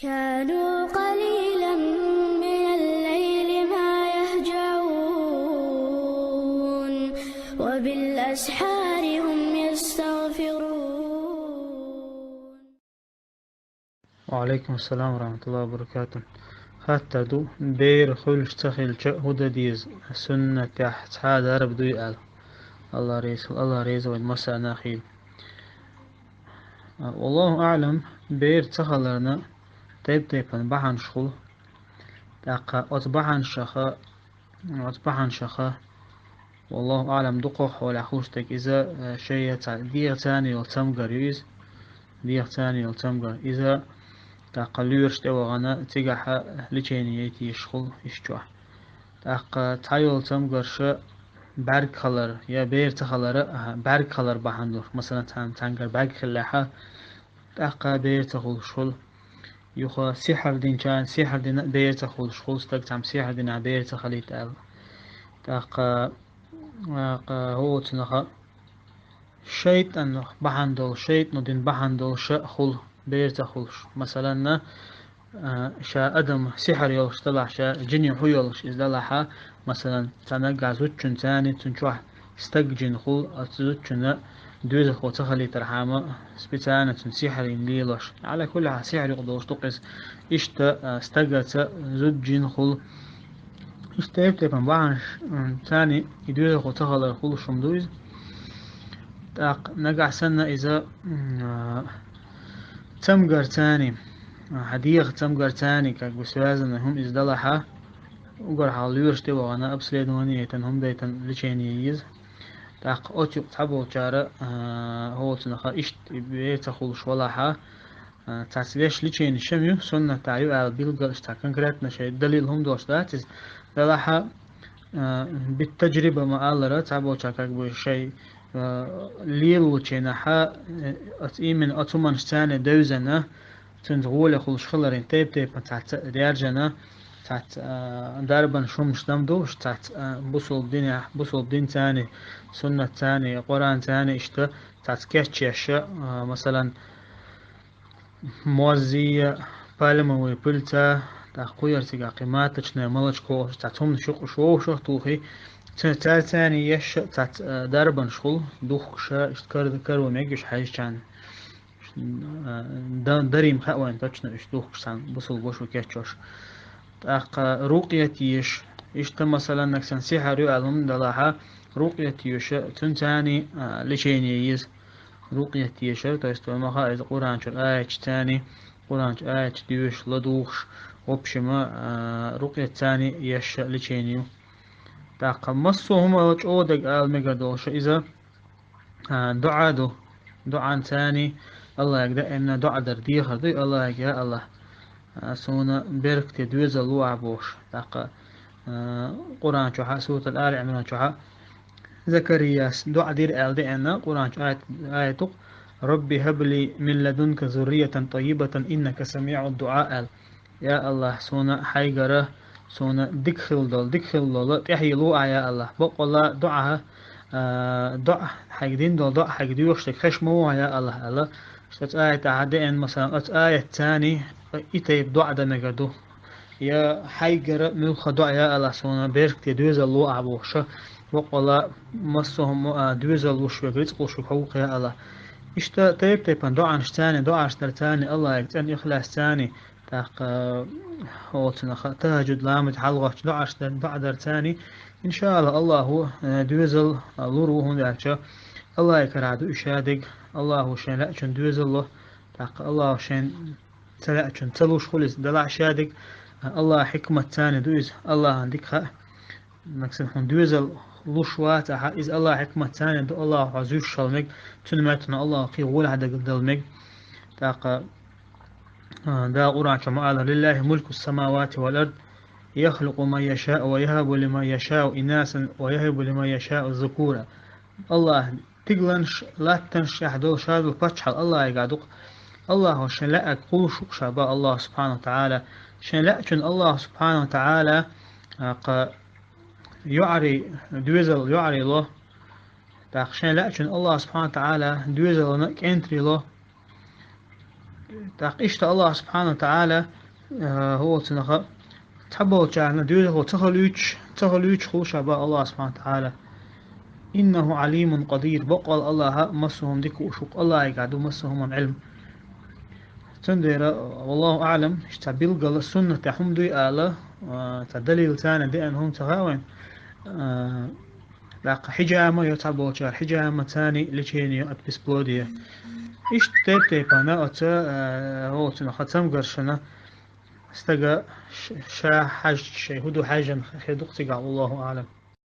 كانوا قليلا من الليل ما يهجعون وبالأسحار هم يستغفرون. وعليكم السلام ورحمة الله وبركاته. حتى دو بير خلش تخيل هدى ديز سنة تحت هذا رب دو يقال الله ريز والمسا ناخيل. والله أعلم بير تخلرنا تيبن بحن شخل تاقا أتبحن شخا والله أعلم دقوح ولا خوشتك إذا شيء دير تاني يلتمقر يوز دير تاني يلتمقر إذا تقليرش توغنا تيجح لچينيتي يشخل يشجوح تاق تايول تمقرش برگ خلر يا بير تخلر برگ خلر بحندور مثلا تانقر برگ خلاحة تاق بير تخل شخل يخا سحر دين كان سحر دين بير تخل شخل ستك تام سحر دين بير تخليت ال تاق هو تنخ شيط أنه بحندول شيط ندين بحندول شخل بير تخلش مثلا شا أدم سحر يلش طلع شا جن هو يلش إزدلحا مثلا تنقع زوجن تاني تنشوح استجن خل أتزوجن دوز خو تخلي ترحمة سبتانة سحر ليلش على كل حال سحر يقدرش تقص إشت استجت زوجن خل إشتيب تبان بعش تاني يدوز خو تخلي خل شمدوز تاق نقع سنة إذا تمقر تاني حديقة تمقر تاني كاك بسوازن هم إزدلحا وقر حاليورش تبا وانا أبسليد وانية هم دايتن لچينييز تاق أوتيق تحبو چارة هو تنخا إشت بيتا خلش ولاحا تاسليش لچين شميو سنة تعيو على بيلغر اشتا كنكريتنا شيء دليل هم دوش داتز دلاحا بالتجربة ما ألرا تحبو چاكاك بو شيء ليل وچينحا أتئيمن أتومن شتاني دوزنا تنتغول خلش خلرين تيب تحت ريارجنا تحت دربا شمش دمدوش تحت بصل دين تاني سنة تاني قرآن تاني اشتا تحت كيش مثلا موزية بالما ويبلتا تقوير تقا قيماتش نعملش كوش تحت هم شو توخي تاني يش تحت دربا شغل دوخ شا اشتكر ذكر وميجش حاجة كان دريم خاوين تشنا اشتوخ سان بصل بوش وكيتشوش تاق رقيتيش إشتا مثلا نكسن سحر يعلم دلاها رقيتيش تنتاني لشينيز رقيتيش تستوى مخا إذا قرآن شو آية تاني قرآن شو آية ديوش لدوخش وبشما رقية تاني يش لشينيو تاق مصوهم وجودك المقدوش إذا دعاء تاني الله يقدر إن دعاء درديخ دي الله يا الله سونا بيرك تدويز اللوع بوش تاق قرآن شوحا سورة الآل عمران شوحا زكريا دعاء دير آل دي أنا قرآن شوحا آية ربي هب لي من لدنك ذرية طيبة إنك سميع الدعاء يا الله سونا حيقرة سونا دكخل دول تحيي لوع يا الله بق الله دعاها دع حيقدين دول دع حيقديوش تكخشمو يا الله شت آية عادين مثلا آية تاني إتيب دعاء دمجدو يا حيقرة ملخ دعاء يا الله سونا بيرك تدوز الله عبوشة وقلا مصهم دوز الله شو قريت قوش حقوق يا الله إشتا تيبان دعاء تاني دعاء تاني الله يكتن إخلاص تاني تاق هو تهجد لامد حلقة دعاء در تاني إن شاء الله هو دوزل لوروهم ذاك الله يكرادو إشادق الله شين لا شن دوز الله تاق الله شين تلا شن تلوش خلص دلع شادق الله حكمة تاني دوز الله عندك خا نكسن دوزل لوشوات إذ الله حكمة تاني دو الله عزوز شلمك تنمتنا الله في غول هذا قدلمك تاق دا قرآن كما قال لله ملك السماوات والأرض يخلق ما يشاء ويهب لمن يشاء إناثا ويهب لمن يشاء الذكورا الله تقلنش لا تنشح دو شاد الفتح الله يقعدق الله شن لا قول شبا الله سبحانه وتعالى شن لا شن الله سبحانه وتعالى يعري دوزل يعري له تاخشن لا شن الله سبحانه وتعالى دوزل نك انتري له تاق إشت الله سبحانه وتعالى هو تنخ تحبه تعالى ديوله هو تخلوش خوش أبا الله سبحانه وتعالى إنه عليم قدير بقال الله مسهم ديك وشوق الله يقعدوا مسهم من علم تندير والله أعلم اشتبيل قال السنة تحم دوي آله تدليل تاني دي أنهم تغاوين لاق حجامة يتعبوا جار حجامة تاني لجيني أتبس بلودية إيش تيب أنا هو تنختم قرشنا استجا شا حاج شيء هدو حاجة خيدق تقع الله أعلم